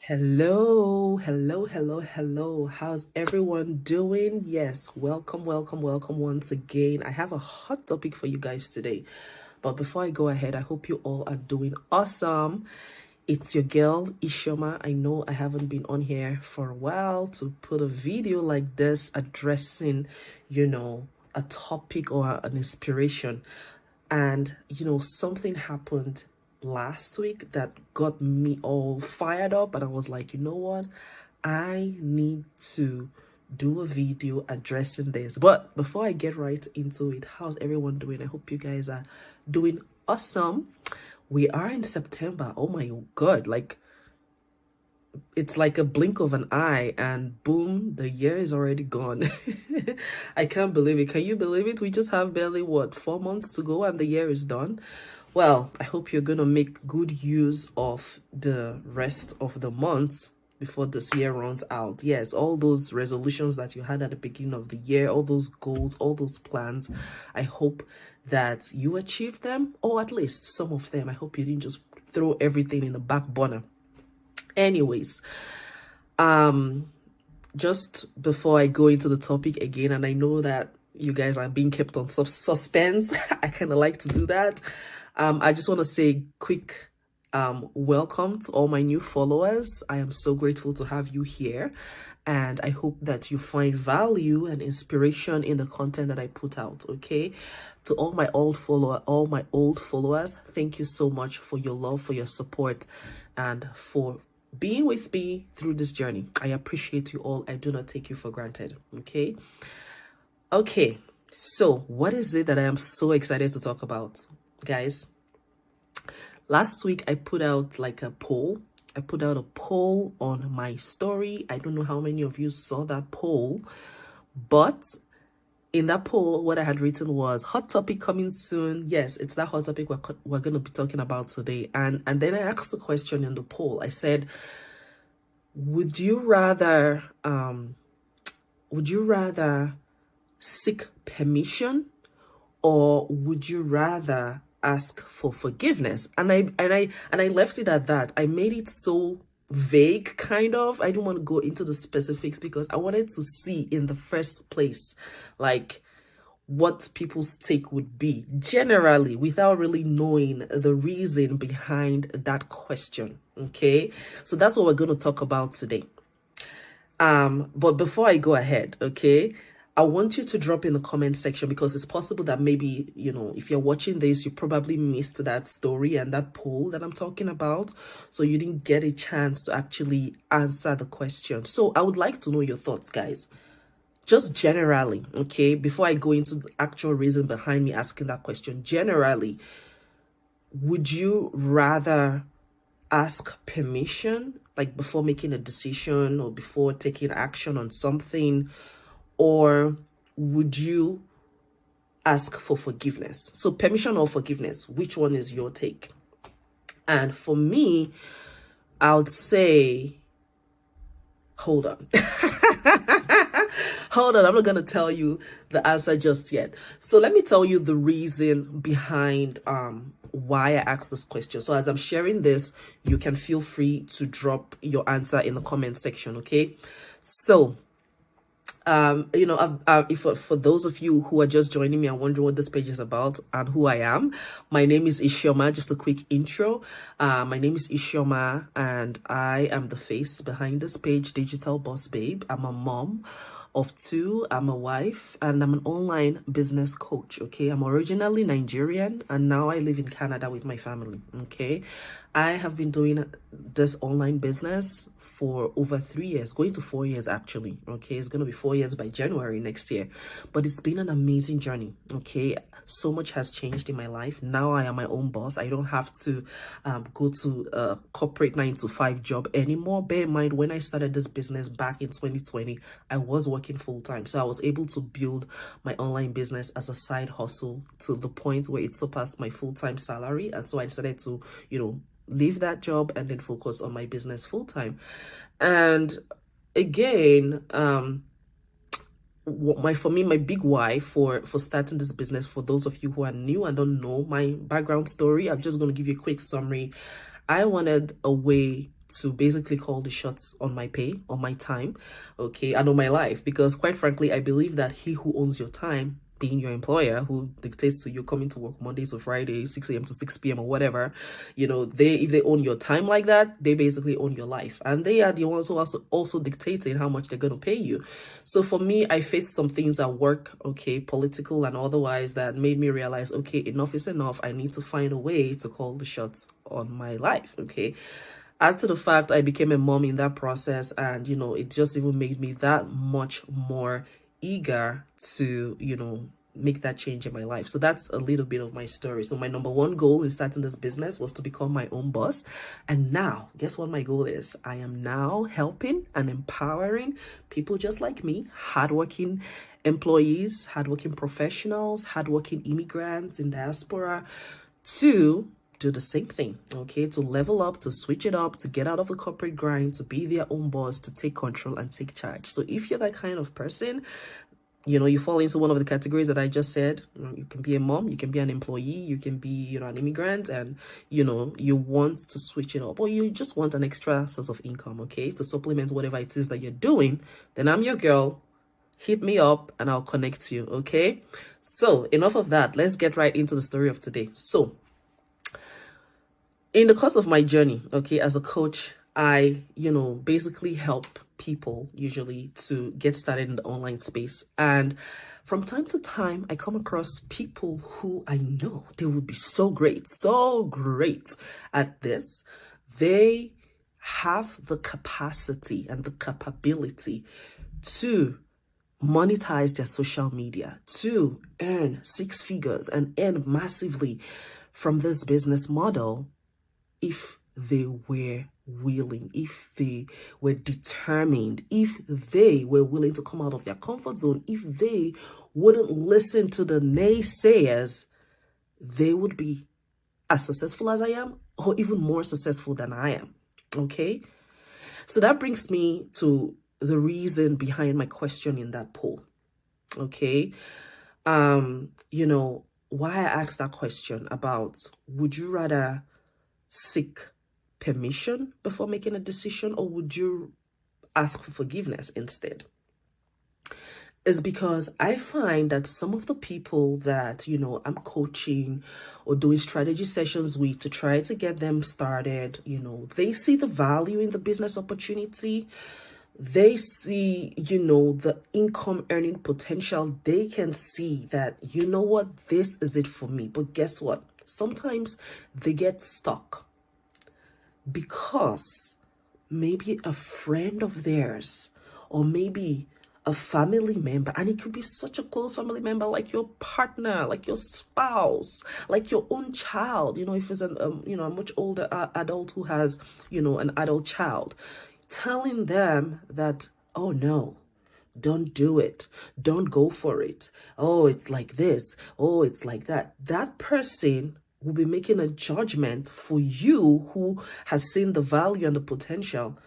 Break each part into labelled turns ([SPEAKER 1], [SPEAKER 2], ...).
[SPEAKER 1] Hello. How's everyone doing? Yes, welcome once again. I have a hot topic for you guys today. But before I go ahead, I hope you all are doing awesome. It's your girl, Ishoma. I know I haven't been on here for a while to put a video like this addressing, a topic or an inspiration. And, something happened last week that got me all fired up. And I was like, you know what? I need to do a video addressing this. But before I get right into it, how's everyone doing? I hope you guys are doing awesome. We are in September. Oh my God. It's like a blink of an eye and boom, the year is already gone. I can't believe it. Can you believe it? We just have barely, 4 months to go and the year is done. Well, I hope you're going to make good use of the rest of the months before this year runs out. Yes, all those resolutions that you had at the beginning of the year, all those goals, all those plans, I hope that you achieved them, or at least some of them. I hope you didn't just throw everything in the back burner. Anyways, just before I go into the topic again, and I know that you guys are being kept on suspense. I kind of like to do that. I just want to say quick welcome to all my new followers. I am so grateful to have you here, and I hope that you find value and inspiration in the content that I put out. Okay, to all my old followers, thank you so much for your love, for your support, and for being with me through this journey. I appreciate you all. I do not take you for granted. Okay, so what is it that I am so excited to talk about, guys? Last week I put out a poll. I put out a poll on my story. I don't know how many of you saw that poll, but in that poll, what I had written was hot topic coming soon. Yes, it's that hot topic we're going to be talking about today. And then I asked the question in the poll. I said, would you rather seek permission, or would you rather ask for forgiveness? And I left it at that. I made it so vague, kind of. I didn't want to go into the specifics because I wanted to see in the first place what people's take would be generally, without really knowing the reason behind that question. Okay, so that's what we're going to talk about today. But before I go ahead, okay, I want you to drop in the comment section, because it's possible that maybe, if you're watching this, you probably missed that story and that poll that I'm talking about. So you didn't get a chance to actually answer the question. So I would like to know your thoughts, guys. Just generally, okay, before I go into the actual reason behind me asking that question, generally, would you rather ask permission, like before making a decision or before taking action on something, or would you ask for forgiveness? So permission or forgiveness, which one is your take? And for me, I would say, hold on. Hold on, I'm not going to tell you the answer just yet. So let me tell you the reason behind why I asked this question. So as I'm sharing this, you can feel free to drop your answer in the comment section, okay? So if for those of you who are just joining me and wondering what this page is about and who I am, my name is Ishoma. Just a quick intro. My name is Ishoma, and I am the face behind this page, Digital Boss Babe. I'm a mom of two, I'm a wife, and I'm an online business coach. Okay, I'm originally Nigerian, and now I live in Canada with my family. Okay, I have been doing this online business for over 3 years, going to 4 years actually. Okay, it's going to be 4 years by January next year, but it's been an amazing journey. Okay, so much has changed in my life. Now I am my own boss. I don't have to go to a corporate 9-to-5 job anymore. Bear in mind, when I started this business back in 2020, I was working full-time, so I was able to build my online business as a side hustle to the point where it surpassed my full-time salary. And so I decided to leave that job and then focus on my business full-time. And again, my big why for starting this business, for those of you who are new and don't know my background story, I'm just going to give you a quick summary. I wanted a way to basically call the shots on my pay, on my time, okay, and on my life. Because quite frankly, I believe that he who owns your time, being your employer, who dictates to you coming to work Mondays to Fridays, 6 a.m. to 6 p.m. or whatever, you know, if they own your time like that, they basically own your life. And they are the ones who also dictating how much they're going to pay you. So for me, I faced some things at work, okay, political and otherwise, that made me realize, okay, enough is enough. I need to find a way to call the shots on my life, okay? Add to the fact I became a mom in that process, and, you know, it just even made me that much more eager to, you know, make that change in my life. So that's a little bit of my story. So my number one goal in starting this business was to become my own boss. And now, guess what my goal is? I am now helping and empowering people just like me, hardworking employees, hardworking professionals, hardworking immigrants in diaspora, to do the same thing, okay? To level up, to switch it up, to get out of the corporate grind, to be their own boss, to take control and take charge. So if you're that kind of person, you know, you fall into one of the categories that I just said. You can be a mom, you can be an employee, you can be, you know, an immigrant, and, you know, you want to switch it up, or you just want an extra source of income, okay, to supplement whatever it is that you're doing, then I'm your girl. Hit me up and I'll connect you, okay? So enough of that. Let's get right into the story of today. So in the course of my journey, okay, as a coach, I, you know, basically help people usually to get started in the online space. And from time to time, I come across people who I know they would be so great at this. They have the capacity and the capability to monetize their social media, to earn 6 figures and earn massively from this business model, if they were willing, if they were determined, if they were willing to come out of their comfort zone, if they wouldn't listen to the naysayers, they would be as successful as I am, or even more successful than I am, okay? So that brings me to the reason behind my question in that poll, okay? You know, why I asked that question about, would you rather seek permission before making a decision, or would you ask for forgiveness instead? Is because I find that some of the people that, you know, I'm coaching or doing strategy sessions with to try to get them started, you know, they see the value in the business opportunity. They see, you know, the income earning potential. They can see that, you know what, this is it for me. But guess what? Sometimes they get stuck because maybe a friend of theirs, or maybe a family member, and it could be such a close family member, like your partner, like your spouse, like your own child, you know, if it's you know, a much older adult who has, you know, an adult child, telling them that, oh no, don't do it, don't go for it, oh, it's like this, oh, it's like that. That person will be making a judgment for you, who has seen the value and the potential,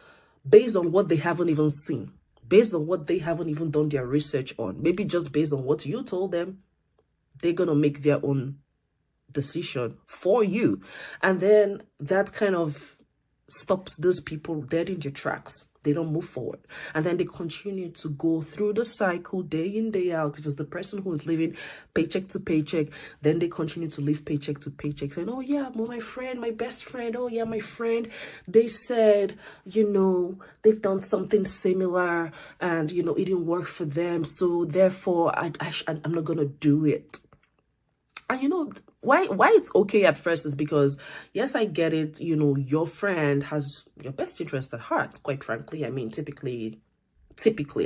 [SPEAKER 1] based on what they haven't even seen, based on what they haven't even done their research on. Maybe just based on what you told them, they're going to make their own decision for you. And then that kind of stops those people dead in their tracks. They don't move forward. And then they continue to go through the cycle day in, day out. If it's the person who is living paycheck to paycheck, then they continue to live paycheck to paycheck, saying, oh yeah, well, my friend, my best friend, oh yeah, my friend, they said, you know, they've done something similar and, you know, it didn't work for them. So therefore, I'm not going to do it. And you know, why it's okay at first is because, yes, I get it, you know, your friend has your best interest at heart, quite frankly. I mean, typically,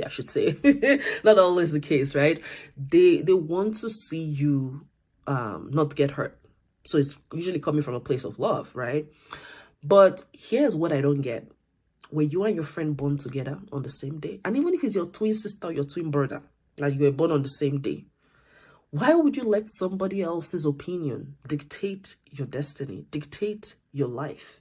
[SPEAKER 1] I should say, not always the case, right? They want to see you not get hurt. So it's usually coming from a place of love, right? But here's what I don't get. When you and your friend born together on the same day, and even if it's your twin sister or your twin brother, like you were born on the same day, why would you let somebody else's opinion dictate your destiny, dictate your life?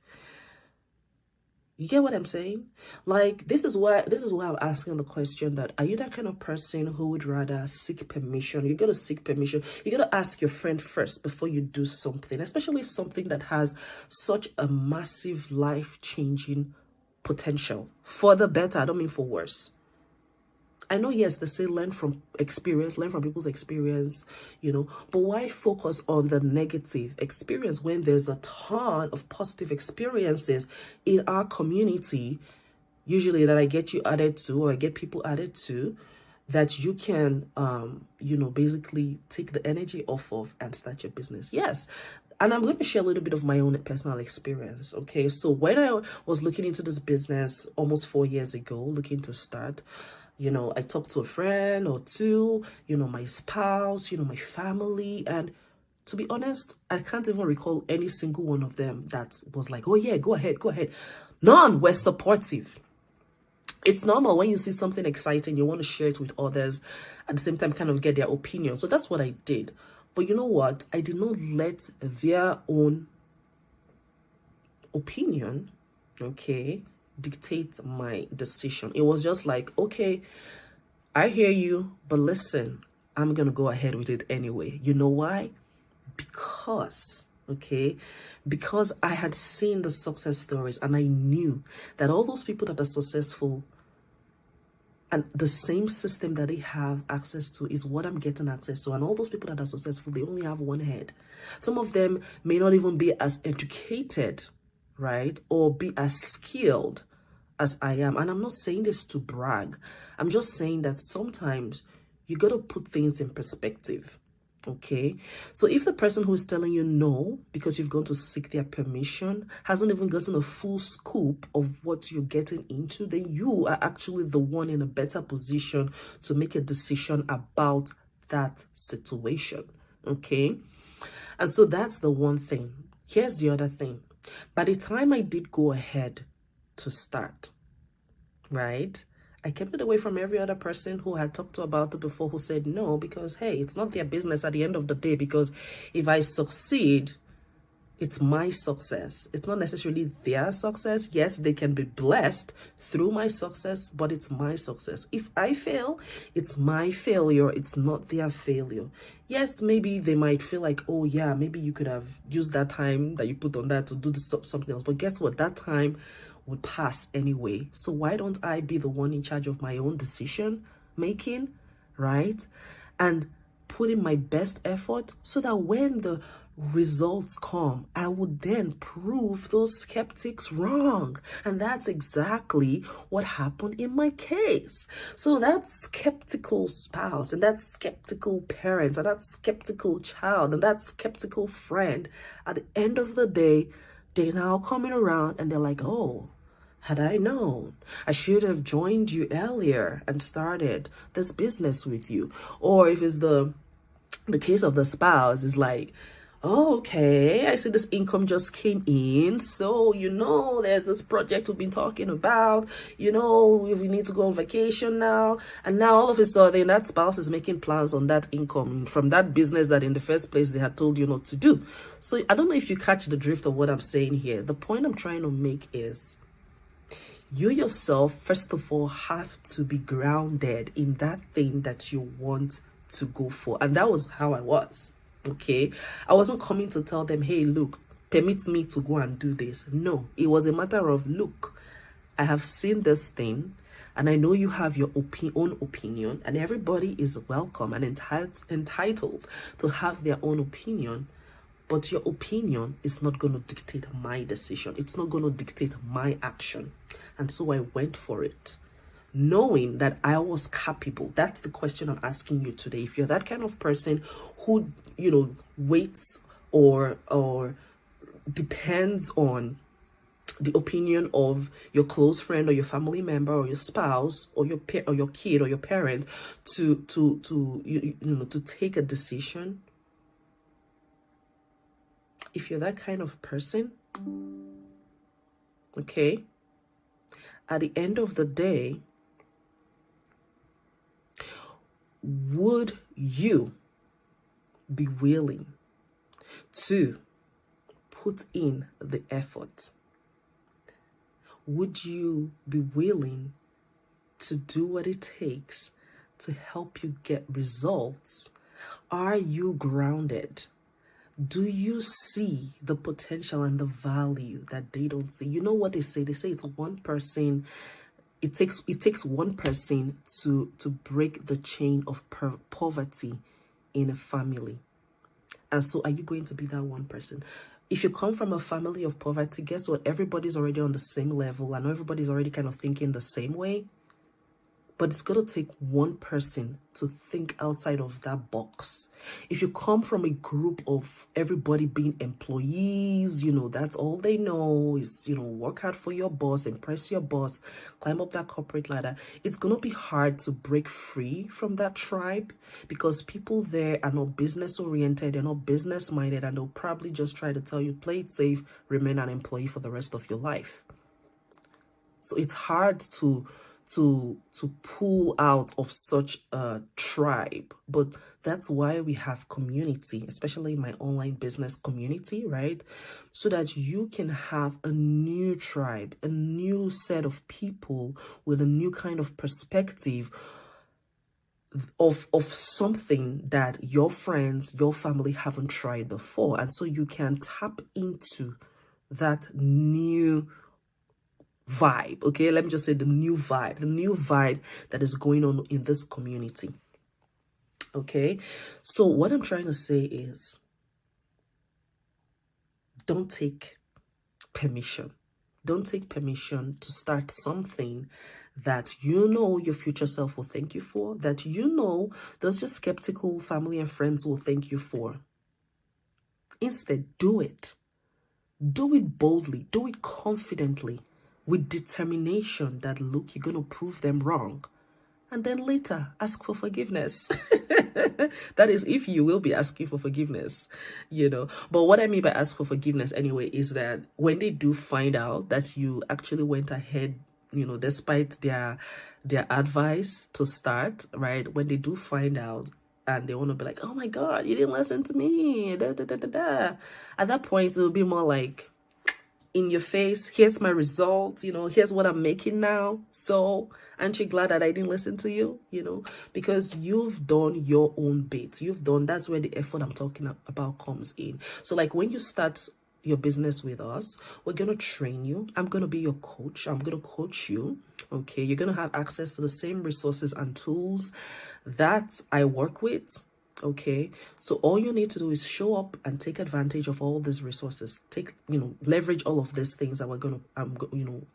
[SPEAKER 1] You get what I'm saying? Like, this is why I'm asking the question that, are you that kind of person who would rather seek permission? You got to seek permission. You got to ask your friend first before you do something, especially something that has such a massive life-changing potential for the better. I don't mean for worse. I know, yes, they say learn from experience, learn from people's experience, but why focus on the negative experience when there's a ton of positive experiences in our community, usually that I get you added to, or I get people added to, that you can, basically take the energy off of and start your business. Yes. And I'm going to share a little bit of my own personal experience. Okay. So when I was looking into this business almost 4 years ago, looking to start, I talked to a friend or two, my spouse, my family. And to be honest, I can't even recall any single one of them that was like, oh yeah, go ahead, go ahead. None were supportive. It's normal when you see something exciting, you want to share it with others, at the same time kind of get their opinion. So that's what I did. But you know what? I did not let their own opinion, okay, dictate my decision. It was just like, okay, I hear you, but listen, I'm going to go ahead with it anyway. You know why? Because I had seen the success stories, and I knew that all those people that are successful, and the same system that they have access to is what I'm getting access to. And all those people that are successful, they only have one head. Some of them may not even be as educated, right? Or be as skilled as I am. And I'm not saying this to brag. I'm just saying that sometimes you got to put things in perspective. Okay, so if the person who is telling you no because you've gone to seek their permission hasn't even gotten a full scoop of what you're getting into, then you are actually the one in a better position to make a decision about that situation. Okay, and so that's the one thing. Here's the other thing. By the time I did go ahead to start, right, I kept it away from every other person who had talked to about it before, who said no, because, hey, it's not their business at the end of the day, because if I succeed, it's my success. It's not necessarily their success. Yes, they can be blessed through my success, but it's my success. If I fail, it's my failure. It's not their failure. Yes, maybe they might feel like, oh yeah, maybe you could have used that time that you put on that to do something else. But guess what? That time would pass anyway. So why don't I be the one in charge of my own decision making, right? And put in my best effort so that when the results come, I would then prove those skeptics wrong. And that's exactly what happened in my case. So that skeptical spouse, and that skeptical parents, and that skeptical child, and that skeptical friend, at the end of the day, they're now coming around and they're like, oh, had I known, I should have joined you earlier and started this business with you. Or if it's the case of the spouse, is like, oh, okay, I see this income just came in. So, there's this project we've been talking about. We need to go on vacation now. And now all of a sudden that spouse is making plans on that income from that business that in the first place they had told you not to do. So I don't know if you catch the drift of what I'm saying here. The point I'm trying to make is, you yourself, first of all, have to be grounded in that thing that you want to go for. And that was how I was. Okay, I wasn't coming to tell them, hey, look, permit me to go and do this. No, it was a matter of, look, I have seen this thing, and I know you have your own opinion, and everybody is welcome and entitled to have their own opinion. But your opinion is not going to dictate my decision. It's not going to dictate my action. And so I went for it, knowing that I was capable. That's the question I'm asking you today. If you're that kind of person who, waits or depends on the opinion of your close friend or your family member or your spouse or your kid or your parent to take a decision. If you're that kind of person, okay, at the end of the day, would you be willing to put in the effort? Would you be willing to do what it takes to help you get results? Are you grounded? Do you see the potential and the value that they don't see? You know what they say? They say it's one person. It takes one person to break the chain of poverty in a family. And so, are you going to be that one person? If you come from a family of poverty, guess what? Everybody's already on the same level, and everybody's already kind of thinking the same way. But it's going to take one person to think outside of that box. If you come from a group of everybody being employees, that's all they know is, work hard for your boss, impress your boss, climb up that corporate ladder. It's going to be hard to break free from that tribe because people there are not business oriented, they're not business minded, and they'll probably just try to tell you, play it safe, remain an employee for the rest of your life. So it's hard to pull out of such a tribe, but that's why we have community, especially my online business community, right? So that you can have a new tribe, a new set of people with a new kind of perspective of something that your friends, your family haven't tried before. And so you can tap into that new vibe. Okay, let me just say the new vibe that is going on in this community. Okay, so what I'm trying to say is, don't take permission to start something that your future self will thank you for, that those your skeptical family and friends will thank you for. Instead, do it boldly, do it confidently, with determination that, look, you're going to prove them wrong. And then later, ask for forgiveness. That is, if you will be asking for forgiveness, But what I mean by ask for forgiveness anyway is that when they do find out that you actually went ahead, despite their advice to start, right? When they do find out and they want to be like, oh my God, you didn't listen to me. Da, da, da, da, da. At that point, it will be more like, in your face, here's my result, here's what I'm making now. So aren't you glad that I didn't listen to you? Because you've done your own bit. That's where the effort I'm talking about comes in. So like when you start your business with us, we're going to train you. I'm going to be your coach. I'm going to coach you. Okay. You're going to have access to the same resources and tools that I work with. Okay, so all you need to do is show up and take advantage of all these resources. Leverage all of these things that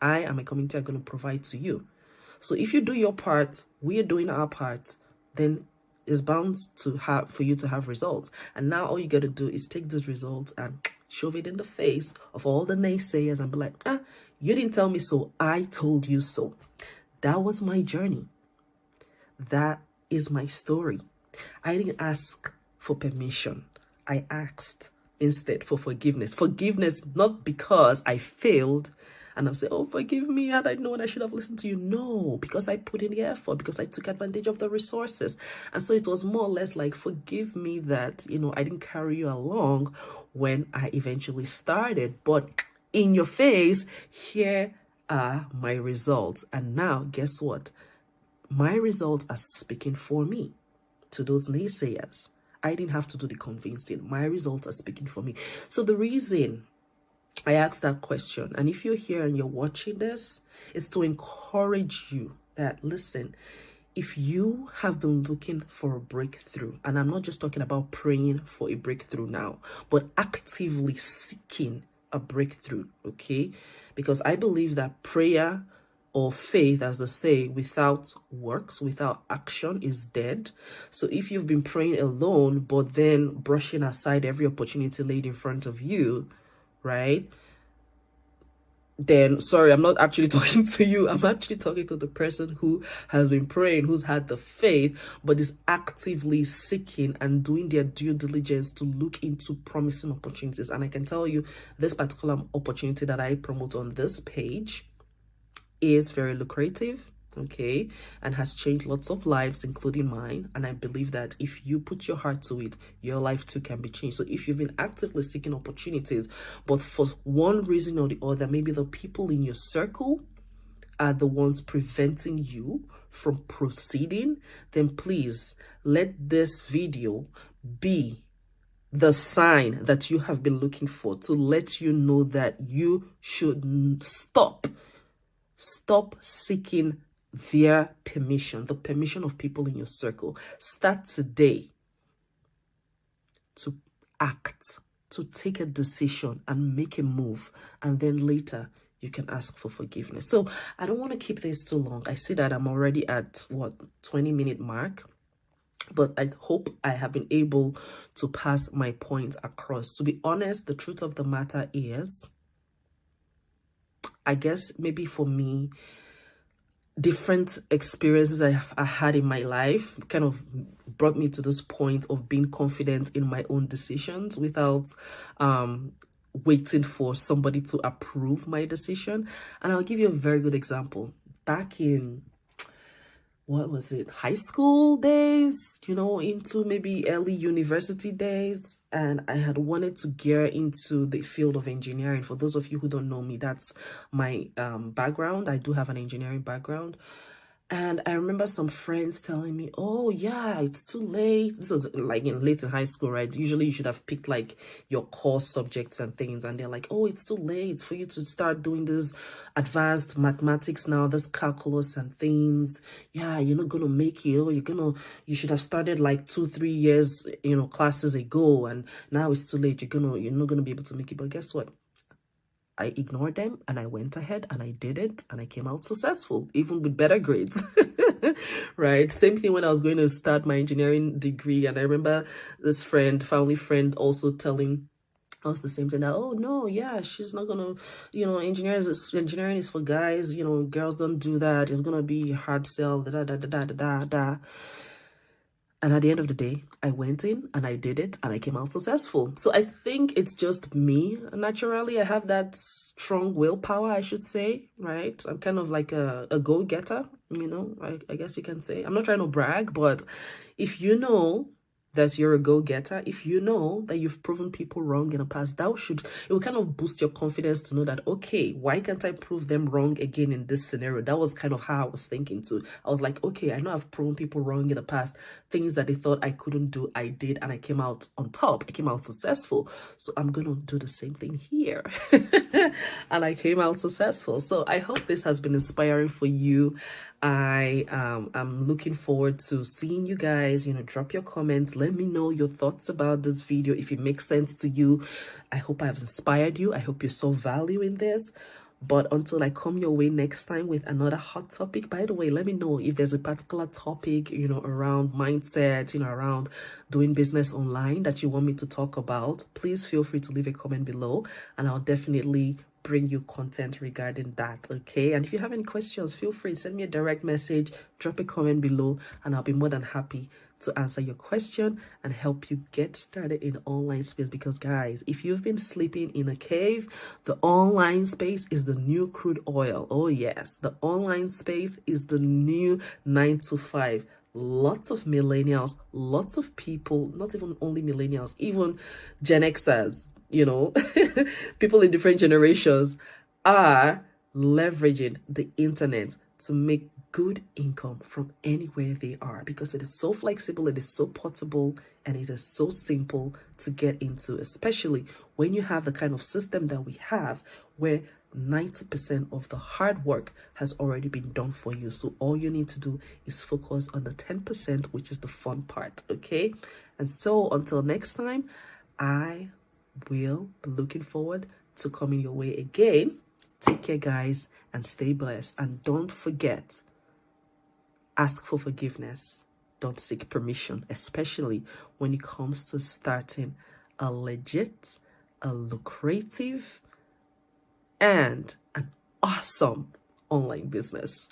[SPEAKER 1] I and my community are going to provide to you. So if you do your part, we are doing our part, then it's bound for you to have results. And now all you got to do is take those results and shove it in the face of all the naysayers and be like, you didn't tell me so, I told you so. That was my journey. That is my story. I didn't ask for permission. I asked instead for forgiveness. Forgiveness, not because I failed and I'm saying, oh, forgive me, had I known I should have listened to you. No, because I put in the effort, because I took advantage of the resources. And so it was more or less like, forgive me that, I didn't carry you along when I eventually started. But in your face, here are my results. And now, guess what? My results are speaking for me. To those naysayers, I didn't have to do the convincing. My results are speaking for me. So the reason I asked that question, and if you're here and you're watching this, it's to encourage you that, listen, if you have been looking for a breakthrough, and I'm not just talking about praying for a breakthrough now, but actively seeking a breakthrough, okay? Because I believe that prayer or faith, as they say, without works, without action, is dead. So if you've been praying alone, but then brushing aside every opportunity laid in front of you, right? Then, sorry, I'm not actually talking to you. I'm actually talking to the person who has been praying, who's had the faith, but is actively seeking and doing their due diligence to look into promising opportunities. And I can tell you, this particular opportunity that I promote on this page is very lucrative, okay, and has changed lots of lives, including mine. And I believe that if you put your heart to it, your life too can be changed. So if you've been actively seeking opportunities, but for one reason or the other, maybe the people in your circle are the ones preventing you from proceeding, then please let this video be the sign that you have been looking for to let you know that you should stop seeking their permission, the permission of people in your circle. Start today to act, to take a decision and make a move, and then later you can ask for forgiveness. So I don't want to keep this too long. I see that I'm already at 20-minute mark, but I hope I have been able to pass my point across. To be honest, the truth of the matter is, I guess maybe for me, different experiences I had in my life kind of brought me to this point of being confident in my own decisions without waiting for somebody to approve my decision. And I'll give you a very good example. Back in, what was it, high school days, into maybe early university days, and I had wanted to gear into the field of engineering. For those of you who don't know me, that's my background. I do have an engineering background. And I remember some friends telling me, oh yeah, it's too late. This was like late in high school, right? Usually you should have picked like your core subjects and things. And they're like, oh, it's too late for you to start doing this advanced mathematics now, this calculus and things. Yeah, you're not going to make it. Oh, you should have started like 2-3 years, classes ago. And now it's too late. You're not going to be able to make it. But guess what? I ignored them and I went ahead and I did it and I came out successful, even with better grades. Right? Same thing when I was going to start my engineering degree. And I remember this family friend also telling us the same thing, that, oh no, yeah, she's not gonna, engineering is for guys, girls don't do that. It's gonna be a hard sell, da da da da da da da. And at the end of the day, I went in and I did it and I came out successful. So I think it's just me. Naturally, I have that strong willpower, I should say, right? I'm kind of like a go-getter, I guess you can say. I'm not trying to brag, but if you know that you're a go-getter, if you know that you've proven people wrong in the past, it will kind of boost your confidence to know that, okay, why can't I prove them wrong again in this scenario? That was kind of how I was thinking too. I was like, okay, I know I've proven people wrong in the past. Things that they thought I couldn't do, I did, and I came out on top. I came out successful. So I'm going to do the same thing here. And I came out successful. So I hope this has been inspiring for you. I'm looking forward to seeing you guys. Drop your comments. Let me know your thoughts about this video. If it makes sense to you, I hope I've inspired you. I hope you saw value in this. But until I come your way next time with another hot topic, by the way, let me know if there's a particular topic, around mindset, around doing business online that you want me to talk about. Please feel free to leave a comment below and I'll definitely bring you content regarding that. Okay, and if you have any questions, feel free, send me a direct message, drop a comment below, and I'll be more than happy to answer your question and help you get started in online space. Because guys, if you've been sleeping in a cave, the online space is the new crude oil. Oh yes, the online space is the new 9 to 5. Lots of millennials, lots of people, not even only millennials, even Gen Xers, people in different generations are leveraging the internet to make good income from anywhere they are, because it is so flexible, it is so portable, and it is so simple to get into, especially when you have the kind of system that we have where 90% of the hard work has already been done for you. So all you need to do is focus on the 10%, which is the fun part. Okay, and so until next time, I will be looking forward to coming your way again. Take care, guys, and stay blessed. And don't forget, ask for forgiveness. Don't seek permission, especially when it comes to starting a legit, a lucrative, and an awesome online business.